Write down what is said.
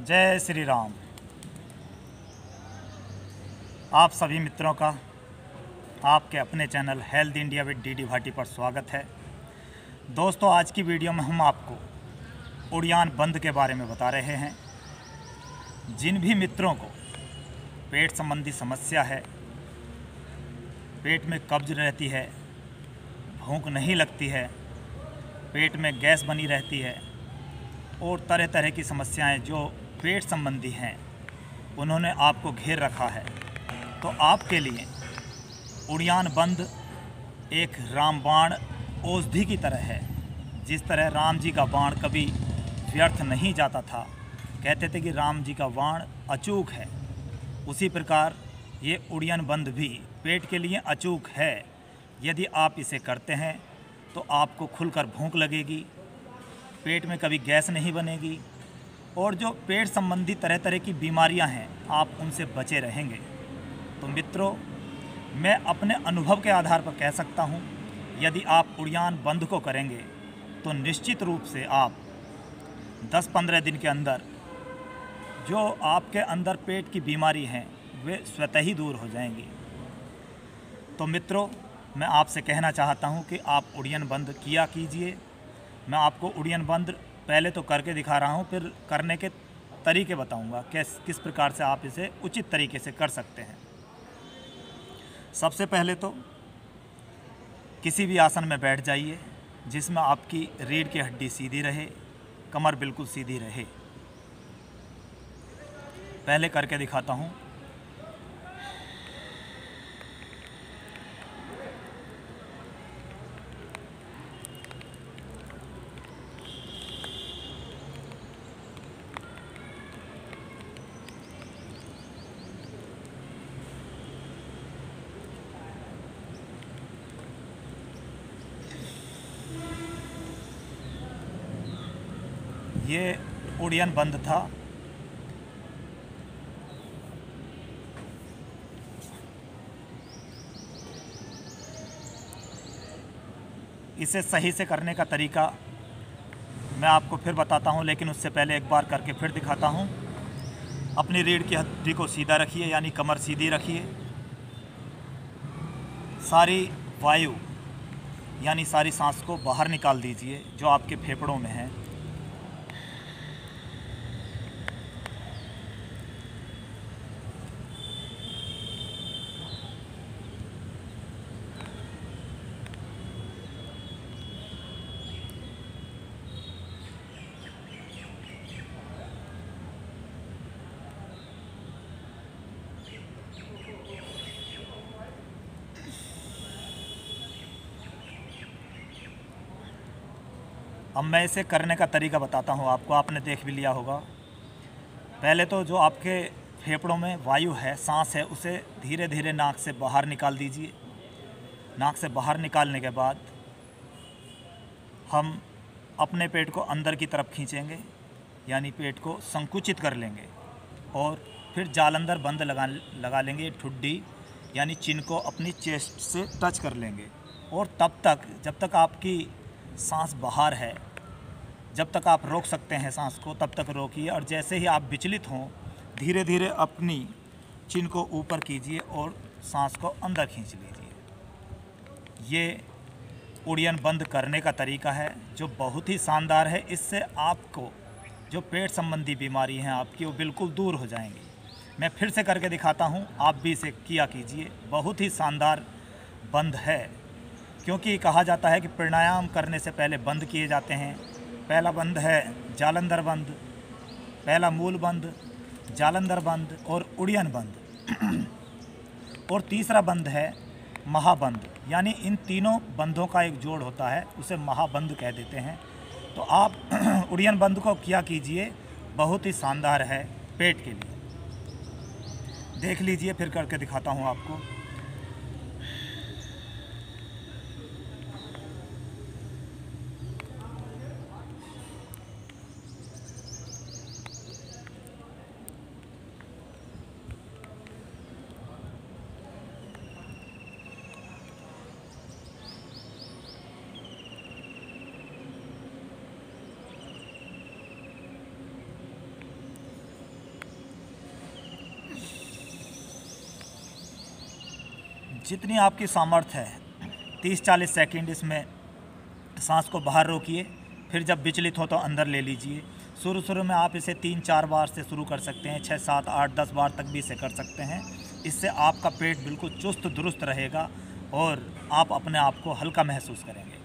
जय श्री राम। आप सभी मित्रों का आपके अपने channel health India with D Bhati पर स्वागत है। दोस्तों, आज की वीडियो में हम आपको उड़ियान बंद के बारे में बता रहे हैं। जिन भी मित्रों को पेट संबंधी समस्या है, पेट में कब्ज रहती है, भूख नहीं लगती है, पेट में गैस बनी रहती है और तरह तरह की समस्याएं जो पेट संबंधी हैं, उन्होंने आपको घेर रखा है, तो आपके लिए उड़ियान बंद एक रामबाण औषधि की तरह है। जिस तरह राम जी का बाण कभी व्यर्थ नहीं जाता था, कहते थे कि राम जी का बाण अचूक है, उसी प्रकार ये उड़ियान बंद भी पेट के लिए अचूक है। यदि आप इसे करते हैं तो आपको खुलकर भूख लगेगी, पेट में कभी गैस नहीं बनेगी और जो पेट संबंधी तरह तरह की बीमारियां हैं, आप उनसे बचे रहेंगे। तो मित्रों, मैं अपने अनुभव के आधार पर कह सकता हूं, यदि आप उड़ियान बंद को करेंगे तो निश्चित रूप से आप 10-15 दिन के अंदर जो आपके अंदर पेट की बीमारी हैं, वे स्वतः ही दूर हो जाएंगी। तो मित्रों, मैं आपसे कहना चाहता हूं कि आप उड़ियान बंद किया कीजिए। मैं आपको उड़ियान बंद पहले तो करके दिखा रहा हूं, फिर करने के तरीके बताऊंगा किस प्रकार से आप इसे उचित तरीके से कर सकते हैं। सबसे पहले तो किसी भी आसन में बैठ जाइए जिसमें आपकी रीढ़ की हड्डी सीधी रहे, कमर बिल्कुल सीधी रहे। पहले करके दिखाता हूं। ये उड़ियान बंद था। इसे सही से करने का तरीका मैं आपको फिर बताता हूं, लेकिन उससे पहले एक बार करके फिर दिखाता हूं। अपनी रीढ़ की हड्डी को सीधा रखिए, यानी कमर सीधी रखिए। सारी वायु यानी सारी सांस को बाहर निकाल दीजिए जो आपके फेफड़ों में है। अब मैं इसे करने का तरीका बताता हूँ आपको, आपने देख भी लिया होगा। पहले तो जो आपके फेफड़ों में वायु है, सांस है, उसे धीरे धीरे नाक से बाहर निकाल दीजिए। नाक से बाहर निकालने के बाद हम अपने पेट को अंदर की तरफ खींचेंगे, यानी पेट को संकुचित कर लेंगे और फिर जालंधर बंद लगा लेंगे। ठुड्डी यानी चिन को अपनी चेस्ट से टच कर लेंगे और तब तक जब तक आपकी सांस बाहर है, जब तक आप रोक सकते हैं सांस को, तब तक रोकिए। और जैसे ही आप विचलित हों, धीरे धीरे अपनी चिन को ऊपर कीजिए और सांस को अंदर खींच लीजिए। ये उड़ियान बंद करने का तरीका है जो बहुत ही शानदार है। इससे आपको जो पेट संबंधी बीमारी हैं आपकी, वो बिल्कुल दूर हो जाएंगी। मैं फिर से करके दिखाता हूँ, आप भी इसे किया कीजिए। बहुत ही शानदार बंद है, क्योंकि कहा जाता है कि प्राणायाम करने से पहले बंद किए जाते हैं। पहला बंद है जालंधर बंद, पहला मूल बंद, जालंधर बंद और उड़ियान बंद और तीसरा बंद है महाबंद। यानी इन तीनों बंदों का एक जोड़ होता है, उसे महाबंद कह देते हैं। तो आप उड़ियान बंद को किया कीजिए, बहुत ही शानदार है पेट के लिए। देख लीजिए, फिर करके दिखाता हूँ आपको। जितनी आपकी सामर्थ्य है 30-40 सेकंड इसमें सांस को बाहर रोकिए, फिर जब विचलित हो तो अंदर ले लीजिए। शुरू में आप इसे 3-4 बार से शुरू कर सकते हैं, 6, 7, 8, 10 बार तक भी इसे कर सकते हैं। इससे आपका पेट बिल्कुल चुस्त दुरुस्त रहेगा और आप अपने आप को हल्का महसूस करेंगे।